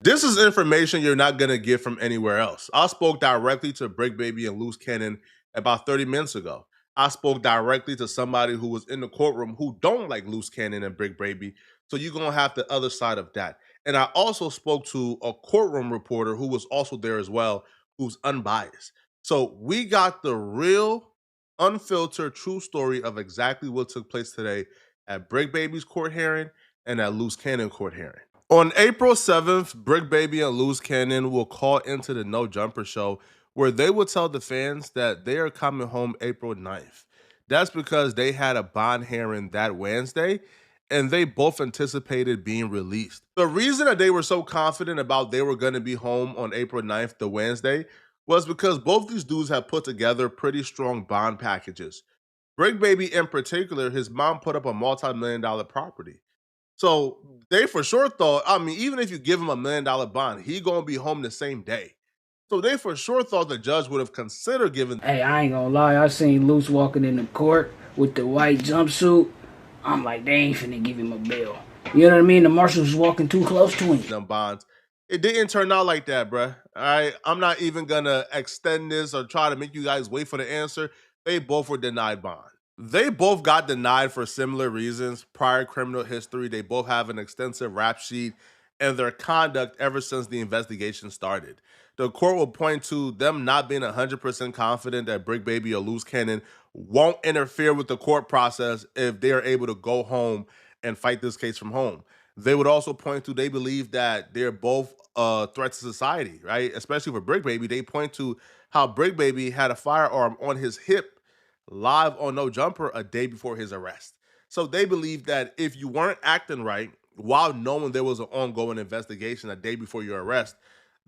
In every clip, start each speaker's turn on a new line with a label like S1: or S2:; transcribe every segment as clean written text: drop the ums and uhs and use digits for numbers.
S1: This is information you're not going to get from anywhere else. I spoke directly to Bricc Baby and Luce Cannon about 30 minutes ago. I spoke directly to somebody who was in the courtroom who don't like Luce Cannon and Bricc Baby. So you're going to have the other side of that. And I also spoke to a courtroom reporter who was also there as well, who's unbiased. So we got the real, unfiltered, true story of exactly what took place today at Bricc Baby's court hearing and at Luce Cannon court hearing. On April 7th, Bricc Baby and Luce Cannon will call into the No Jumper show where they will tell the fans that they are coming home April 9th. That's because they had a bond hearing that Wednesday and they both anticipated being released. The reason that they were so confident about they were going to be home on April 9th, the Wednesday, was because both these dudes have put together pretty strong bond packages. Bricc Baby in particular, his mom put up a multi-million-dollar property. So they for sure thought, I mean, even if you give him $1 million bond, he gonna be home the same day. So they for sure thought the judge would have considered giving.
S2: Hey, I ain't gonna lie, I seen Luce walking in the court with the white jumpsuit. I'm like, they ain't finna give him a bail. You know what I mean? The marshals was walking too close to him.
S1: Them bonds. It didn't turn out like that, bruh. All right, I'm not even gonna extend this or try to make you guys wait for the answer. They both were denied bond. They both got denied for similar reasons. Prior criminal history, they both have an extensive rap sheet, and their conduct ever since the investigation started. The court will point to them not being 100% confident that Bricc Baby or Luce Cannon won't interfere with the court process if they are able to go home and fight this case from home. They would also point to they believe that they're both a threat to society, right? Especially for Bricc Baby, they point to how Bricc Baby had a firearm on his hip live on No Jumper a day before his arrest. So they believe that if you weren't acting right while knowing there was an ongoing investigation a day before your arrest,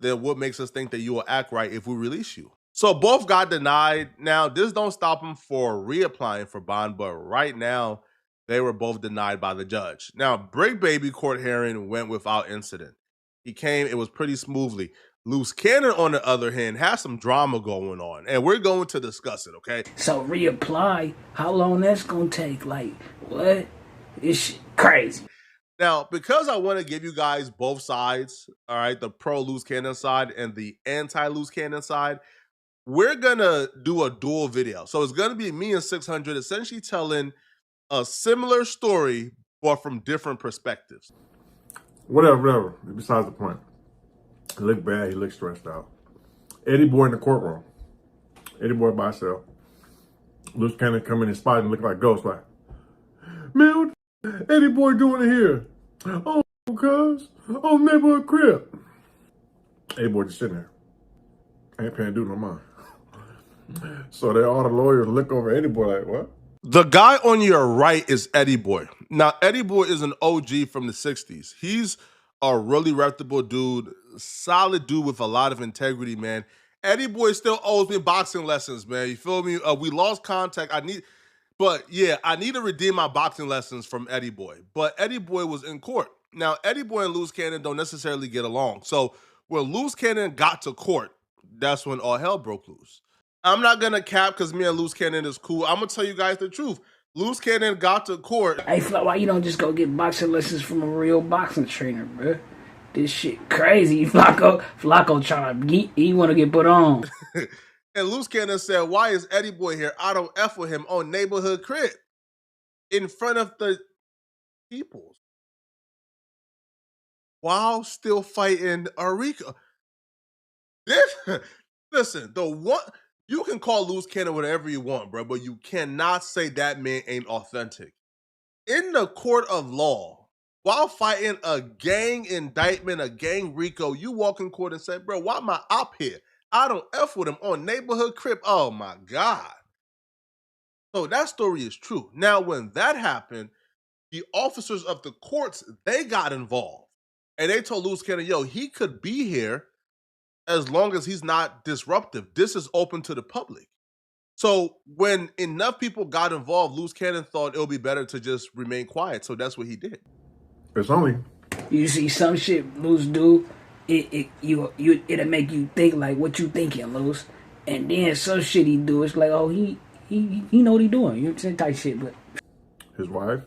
S1: then what makes us think that you will act right if we release you? So both got denied. Now, this don't stop them for reapplying for bond, but right now they were both denied by the judge. Now, Bricc Baby court hearing went without incident. He came, it was pretty smoothly. Luce Cannon, on the other hand, has some drama going on, and we're going to discuss it, okay?
S2: So reapply, how long that's gonna take? Like, what? This shit crazy.
S1: Now, because I want to give you guys both sides, all right, the pro Luce Cannon side and the anti Luce Cannon side, we're gonna do a dual video. So it's gonna be me and 600 essentially telling a similar story, but from different perspectives.
S3: Whatever. Besides the point. He looked bad. He looked stressed out. Eddie Boy in the courtroom. Eddie Boy by himself. Luce Cannon come in his spot and look like Ghost. Like, man, what Eddie Boy doing here? Oh, cuz. Oh, neighborhood crib. Eddie Boy just sitting there. Ain't paying due no mind. So they all the lawyers look over Eddie Boy like, what?
S1: The guy on your right is Eddie Boy. Now, Eddie Boy is an OG from the 60s. He's a really reputable dude, solid dude with a lot of integrity, man. Eddie Boy still owes me boxing lessons, man. You feel me? We lost contact. I need to redeem my boxing lessons from Eddie Boy. But Eddie Boy was in court. Now, Eddie Boy and Luce Cannon don't necessarily get along. So when Luce Cannon got to court, that's when all hell broke loose. I'm not gonna cap because me and Luce Cannon is cool. I'm gonna tell you guys the truth. Luce Cannon got to court.
S2: Hey, Flo, why you don't just go get boxing lessons from a real boxing trainer, bro? This shit crazy. Flacco trying to he want to get put on.
S1: And Luce Cannon said, "Why is Eddie Boy here? I don't F with him on neighborhood crib in front of the people while still fighting Arica." Listen, the one you can call Luce Cannon whatever you want, bro, but you cannot say that man ain't authentic. In the court of law, while fighting a gang indictment, a gang RICO, you walk in court and say, bro, why am I up here? I don't F with him on neighborhood crib. Oh my God. So that story is true. Now, when that happened, the officers of the courts, they got involved. And they told Luce Cannon, yo, he could be here as long as he's not disruptive. This is open to the public. So when enough people got involved, Luce Cannon thought it would be better to just remain quiet. So that's what he did.
S3: It's only.
S2: You see some shit Luce do, it'll make you think like what you thinking, Luce. And then some shit he do, it's like, oh, he know what he doing. You know what I'm saying? Type shit, but
S3: His wife,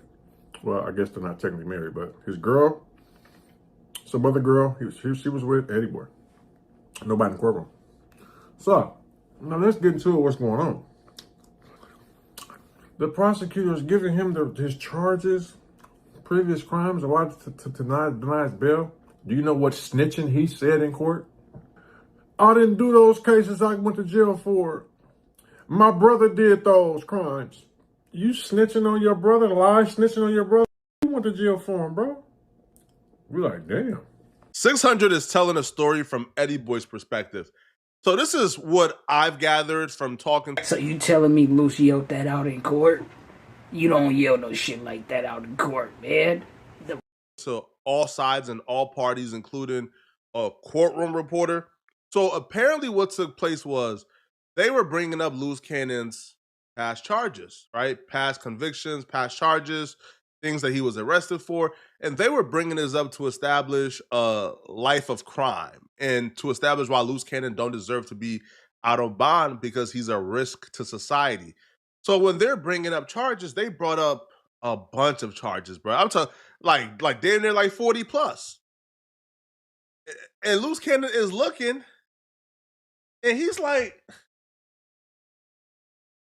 S3: well, I guess they're not technically married, but his girl some other girl. She was with Eddie Boy. Nobody in the courtroom. So, now let's get into what's going on. The prosecutor is giving him his charges, previous crimes, why to deny his bail. Do you know what snitching he said in court? I didn't do those cases I went to jail for. My brother did those crimes. You snitching on your brother, snitching on your brother? You went to jail for him, bro. We're like, damn.
S1: 600 is telling a story from Eddie Boy's perspective. So this is what I've gathered from talking.
S2: So you telling me Luce yelled that out in court? You don't yell no shit like that out in court, man.
S1: To all sides and all parties, including a courtroom reporter. So apparently what took place was they were bringing up Luce Cannon's past charges, right? Past convictions, past charges, things that he was arrested for. And they were bringing this up to establish a life of crime and to establish why Luce Cannon don't deserve to be out of bond because he's a risk to society. So when they're bringing up charges, they brought up a bunch of charges, bro. I'm talking like damn near like 40 plus. And Luce Cannon is looking and he's like,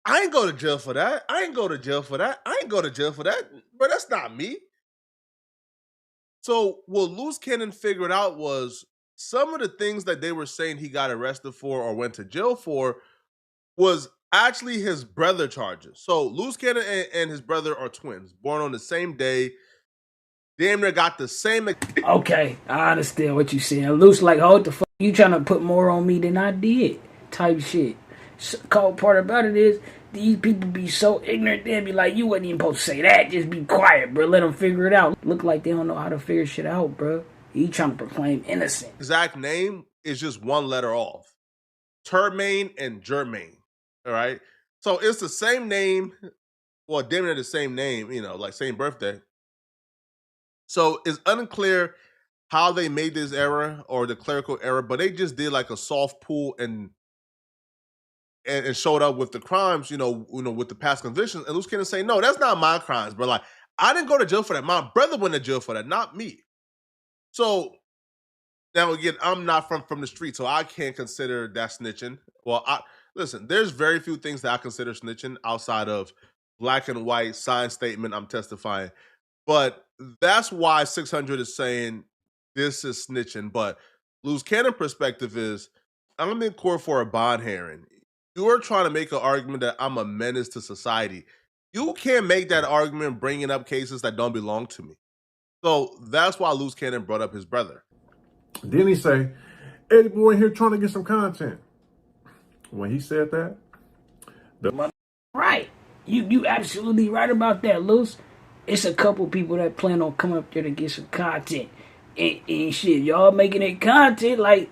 S1: I ain't go to jail for that. I ain't go to jail for that. I ain't go to jail for that. But that's not me. So what Luce Cannon figured out was some of the things that they were saying he got arrested for or went to jail for was actually his brother charges. So Luce Cannon and his brother are twins, born on the same day. Damn near got the same.
S2: Okay, I understand what you're saying. Luce like, hold the fuck, you trying to put more on me than I did, type shit. Cold part about it is these people be so ignorant. They be like, you wasn't even supposed to say that. Just be quiet, bro. Let them figure it out. Look like they don't know how to figure shit out, bro. He trying to proclaim innocent.
S1: Exact name is just one letter off. Termaine and Germaine. All right. So it's the same name. Well, damn near the same name, you know, like same birthday. So it's unclear how they made this error or the clerical error, but they just did like a soft pull and showed up with the crimes, you know, with the past convictions. And Luce Cannon say, no, that's not my crimes, bro. Like, I didn't go to jail for that. My brother went to jail for that, not me. So now again, I'm not from the street, so I can't consider that snitching. Well, listen, there's very few things that I consider snitching outside of black and white signed statement, I'm testifying. But that's why 600 is saying this is snitching. But Luce Cannon perspective is, I'm in court for a bond hearing. You're trying to make an argument that I'm a menace to society. You can't make that argument bringing up cases that don't belong to me. So that's why Luce Cannon brought up his brother.
S3: Then he say, Eddie Boy here trying to get some content. When he said that,
S2: right. You absolutely right about that, Luce. It's a couple people that plan on coming up there to get some content. And shit, y'all making it content, like,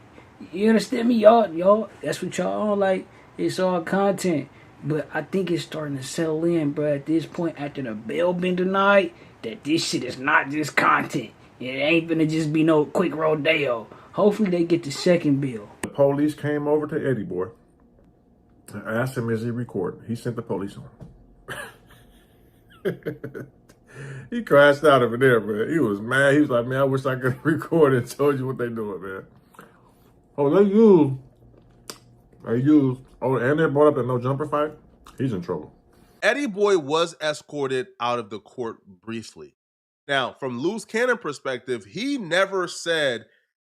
S2: you understand me? Y'all, that's what y'all on, like, it's all content. But I think it's starting to settle in, bro, at this point, after the bail been denied, that this shit is not just content. It ain't gonna just be no quick rodeo. Hopefully they get the second bill.
S3: The police came over to Eddie Boy and asked him, is he recording? He sent the police on him. He crashed out over there, man. He was mad. He was like, man, I wish I could record and told you what they doing, man. Oh, they used, and they brought up the no jumper fight. He's in trouble.
S1: Eddie Boy was escorted out of the court briefly. Now, from Luce Cannon perspective, he never said,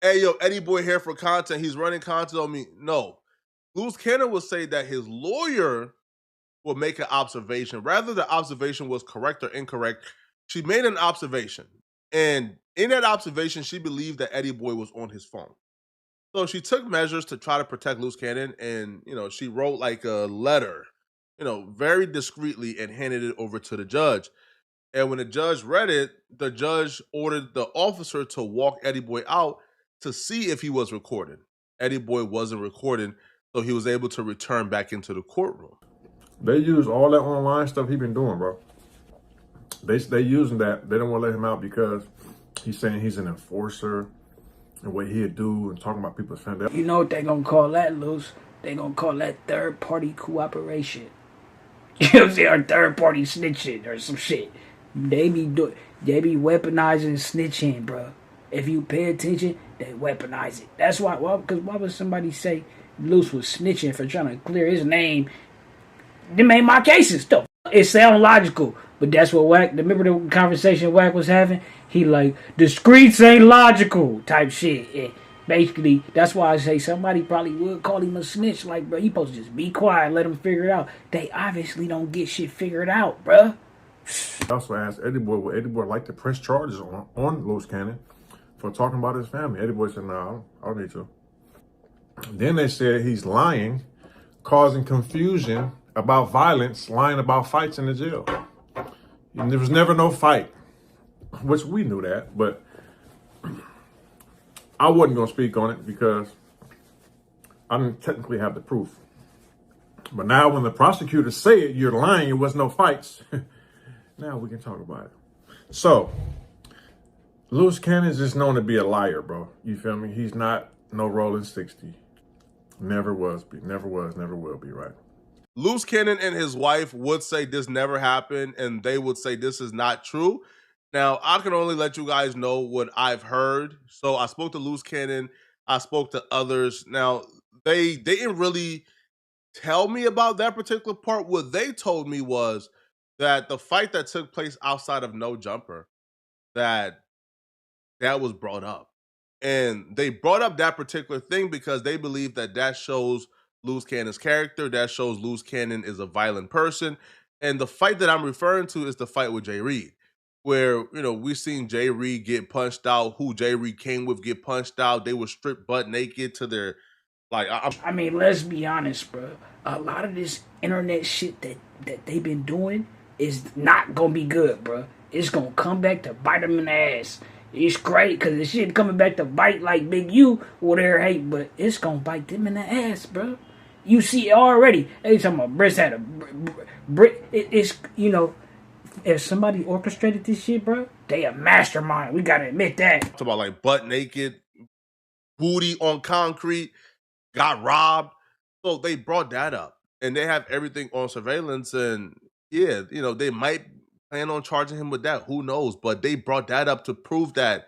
S1: hey, yo, Eddie Boy here for content. He's running content on me. No. Luce Cannon will say that his lawyer will make an observation. Rather, the observation was correct or incorrect. She made an observation. And in that observation, she believed that Eddie Boy was on his phone. So she took measures to try to protect Luce Cannon. And, you know, she wrote like a letter, you know, very discreetly and handed it over to the judge. And when the judge read it, the judge ordered the officer to walk Eddie Boy out to see if he was recording. Eddie Boy wasn't recording, so he was able to return back into the courtroom.
S3: They use all that online stuff he been doing, bro. They using that. They don't want to let him out because he's saying he's an enforcer and what he'd do and talking about people's family.
S2: You know what they gonna call that, Luce? They gonna call that third-party cooperation. You know what I'm saying? Or third-party snitching or some shit. They be weaponizing snitching, bro. if you pay attention, they weaponize it. That's why. Well, because why would somebody say Luce was snitching for trying to clear his name? They made my cases. Though it sounds logical, but that's what Wack. Remember the conversation Wack was having? He like the streets ain't logical type shit. And basically, that's why I say somebody probably would call him a snitch. Like, bro, you supposed to just be quiet, let him figure it out. They obviously don't get shit figured out, bro.
S3: I also asked Eddie Boy, would Eddie Boy like to press charges on Luce Cannon for talking about his family? Eddie Boy said, no, I don't need to. Then they said he's lying, causing confusion about violence, lying about fights in the jail. And there was never no fight, which we knew that, but I wasn't going to speak on it because I didn't technically have the proof. But now when the prosecutors say it, you're lying, it was no fights. Now we can talk about it. So, Luce Cannon is just known to be a liar, bro. You feel me? He's not no rolling 60. Never was, never was, never will be, right?
S1: Luce Cannon and his wife would say this never happened, and they would say this is not true. Now, I can only let you guys know what I've heard. So I spoke to Luce Cannon. I spoke to others. Now, they didn't really tell me about that particular part. What they told me was that the fight that took place outside of No Jumper, that was brought up. And they brought up that particular thing because they believe that that shows Luce Cannon's character, that shows Luce Cannon is a violent person. And the fight that I'm referring to is the fight with Jay Reed, where, you know, we've seen Jay Reed get punched out, who Jay Reed came with get punched out. They were stripped butt naked to their, like,
S2: I mean, let's be honest, bro. A lot of this internet shit that they've been doing is not gonna be good, bro. It's gonna come back to bite them in the ass. It's great because the shit coming back to bite like Big U or their hate, but it's gonna bite them in the ass, bro. You see it already. They talking about Bricc had a Bricc. It's, you know, if somebody orchestrated this shit, bro, they a mastermind. We gotta admit that.
S1: Talk about like butt naked, booty on concrete, got robbed. So they brought that up, and they have everything on surveillance. And yeah, you know, they might plan on charging him with that. Who knows? But they brought that up to prove that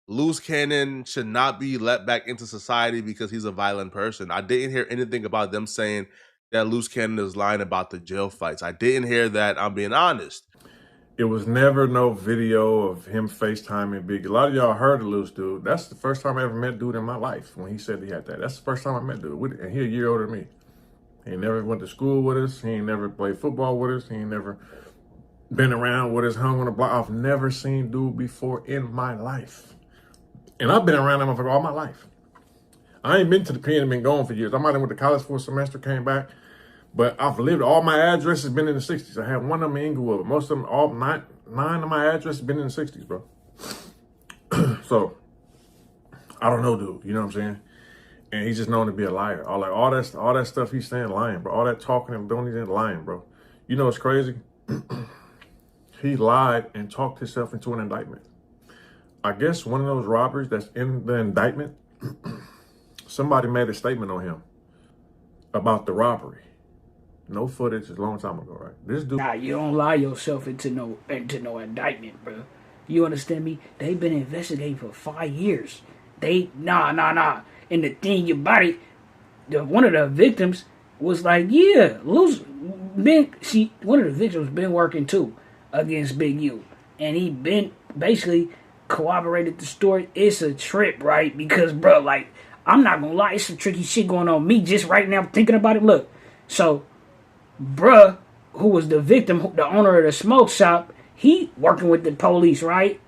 S1: Luce Cannon should not be let back into society because he's a violent person. I didn't hear anything about them saying that Luce Cannon is lying about the jail fights. I didn't hear that. I'm being honest.
S3: It was never no video of him FaceTiming Big. A lot of y'all heard of Luce, dude. That's the first time I ever met dude in my life when he said he had that. That's the first time I met dude. And he a year older than me. He ain't never went to school with us. He ain't never played football with us. He ain't never been around with us, hung on the block. I've never seen dude before in my life. And I've been around him for all my life. I ain't been to the pen and been gone for years. I might have went to college for a semester, came back. But I've lived, all my addresses been in the 60s. I have one of them in Inglewood. Most of them, all nine of my addresses been in the 60s, bro. So, I don't know, dude. You know what I'm saying? And he's just known to be a liar. All that stuff he's saying, lying, bro. All that talking and doing, he's lying, bro. You know what's crazy? He lied and talked himself into an indictment. I guess one of those robberies that's in the indictment, somebody made a statement on him about the robbery. No footage, a long time ago, right? This dude.
S2: Nah, you don't lie yourself into no indictment, bro. You understand me? They've been investigating for 5 years. Nah. And the thing about it, one of the victims was like, yeah, Luce one of the victims been working too against Big U, and he been basically corroborated the story. It's a trip, right? Because, bro, like, I'm not gonna lie, it's some tricky shit going on. Me just right now thinking about it. Look, so, bruh, who was the victim, the owner of the smoke shop, he working with the police, right?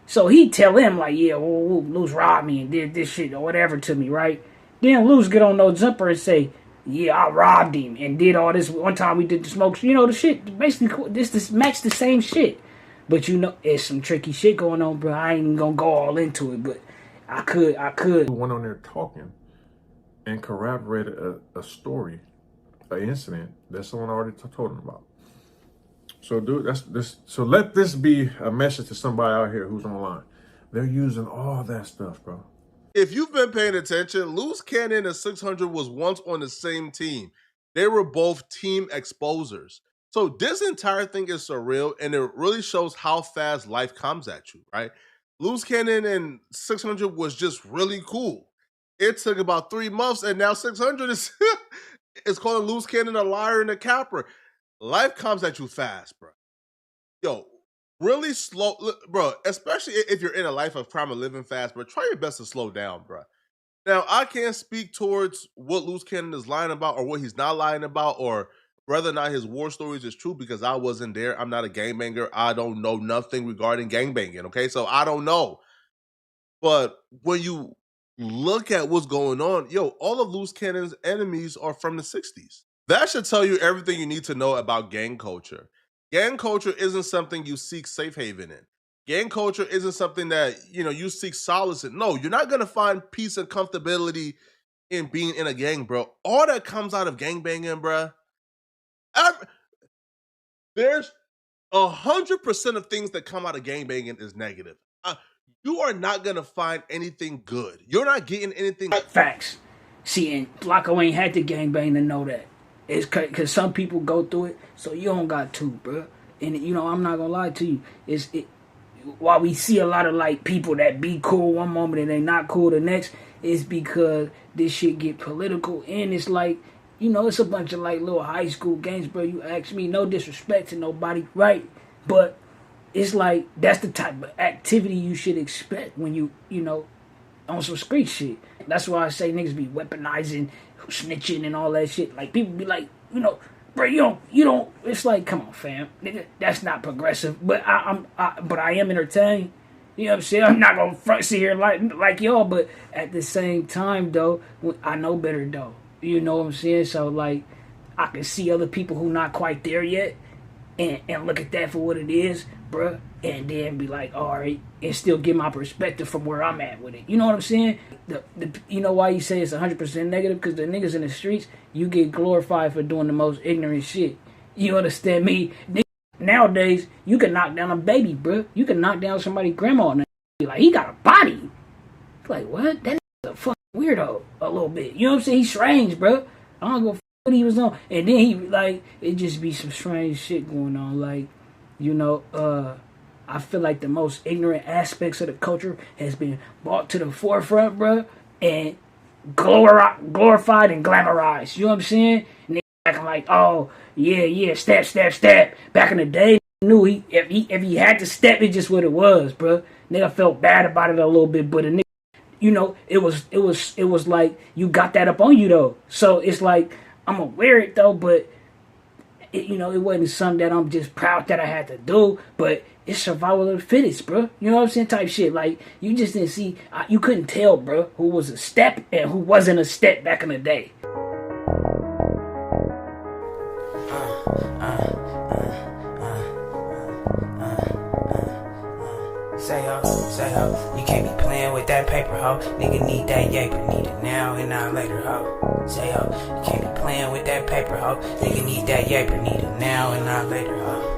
S2: So he tell him like, yeah, Luce robbed me and did this shit or whatever to me, right? Then Luce get on No Jumper and say, yeah, I robbed him and did all this. One time we did the smoke, you know, the shit, basically this match the same shit. But you know, it's some tricky shit going on, bro. I ain't gonna go all into it, but I could.
S3: Went on there talking and corroborated a story, an incident that someone already told him about. So, dude, that's this. So let this be a message to somebody out here who's online. They're using all that stuff, bro.
S1: If you've been paying attention, Luce Cannon and 600 was once on the same team. They were both team exposers. So this entire thing is surreal, and it really shows how fast life comes at you, right? Loose Cannon and 600 was just really cool. It took about 3 months, and now 600 is is calling Loose Cannon a liar and a capper. Life comes at you fast, bro. Yo, really slow, bro. Especially if you're in a life of crime and living fast, bro. Try your best to slow down, bro. Now, I can't speak towards what Loose Cannon is lying about or what he's not lying about or whether or not his war stories is true because I wasn't there. I'm not a gangbanger. I don't know nothing regarding gangbanging, okay? So I don't know. But when you look at what's going on, yo, all of Loose Cannon's enemies are from the 60s. That should tell you everything you need to know about gang culture. Gang culture isn't something you seek safe haven in. Gang culture isn't something that, you seek solace in. No, you're not gonna find peace and comfortability in being in a gang, bro. All that comes out of gang banging, bro. There's 100% of things that come out of gang banging is negative. You are not gonna find anything good. You're not getting anything.
S2: Facts. See, and Flacco ain't had the gangbang to know that. It's because some people go through it, so you don't got to, bro. And I'm not gonna lie to you. While we see a lot of like people that be cool one moment and they not cool the next, it's because this shit get political and it's like, it's a bunch of like little high school games, bro. You ask me, no disrespect to nobody, right? But it's like that's the type of activity you should expect when you on some street shit. That's why I say niggas be weaponizing, snitching, and all that shit. Like people be like, bro, you don't. It's like, come on, fam, nigga, that's not progressive. But I am entertained. You know what I'm saying? I'm not gonna sit here like y'all, but at the same time, though, I know better, though. You know what I'm saying? So like, I can see other people who not quite there yet, and look at that for what it is, bruh, and then be like, all right, and still get my perspective from where I'm at with it. You know what I'm saying? You know why you say it's 100% negative? Because the niggas in the streets, you get glorified for doing the most ignorant shit. You understand me? Nowadays, you can knock down a baby, bruh. You can knock down somebody's grandma and be like, he got a body. Like, what? That nigga's a fucking weirdo a little bit. You know what I'm saying? He's strange, bruh. I don't go what he was on. And then he, like, it just be some strange shit going on. Like, I feel like the most ignorant aspects of the culture has been brought to the forefront, bruh, and glorified and glamorized. You know what I'm saying? And they acting like, oh, yeah, step. Back in the day, knew if he had to step, it just what it was, bruh. Nigga felt bad about it a little bit, but a nigga, it was like you got that up on you though. So it's like I'm gonna wear it though, but it wasn't something that I'm just proud that I had to do. But it's survival of the fittest, bro. You know what I'm saying? Type shit. Like you just didn't see, you couldn't tell, bro, who was a step and who wasn't a step back in the day.
S4: Say ho, you can't be playing with that paper, ho. Nigga need that yaper, need it now and not later, ho. Say ho, you can't be playing with that paper, ho. Nigga need that yaper, need it now and not later, ho.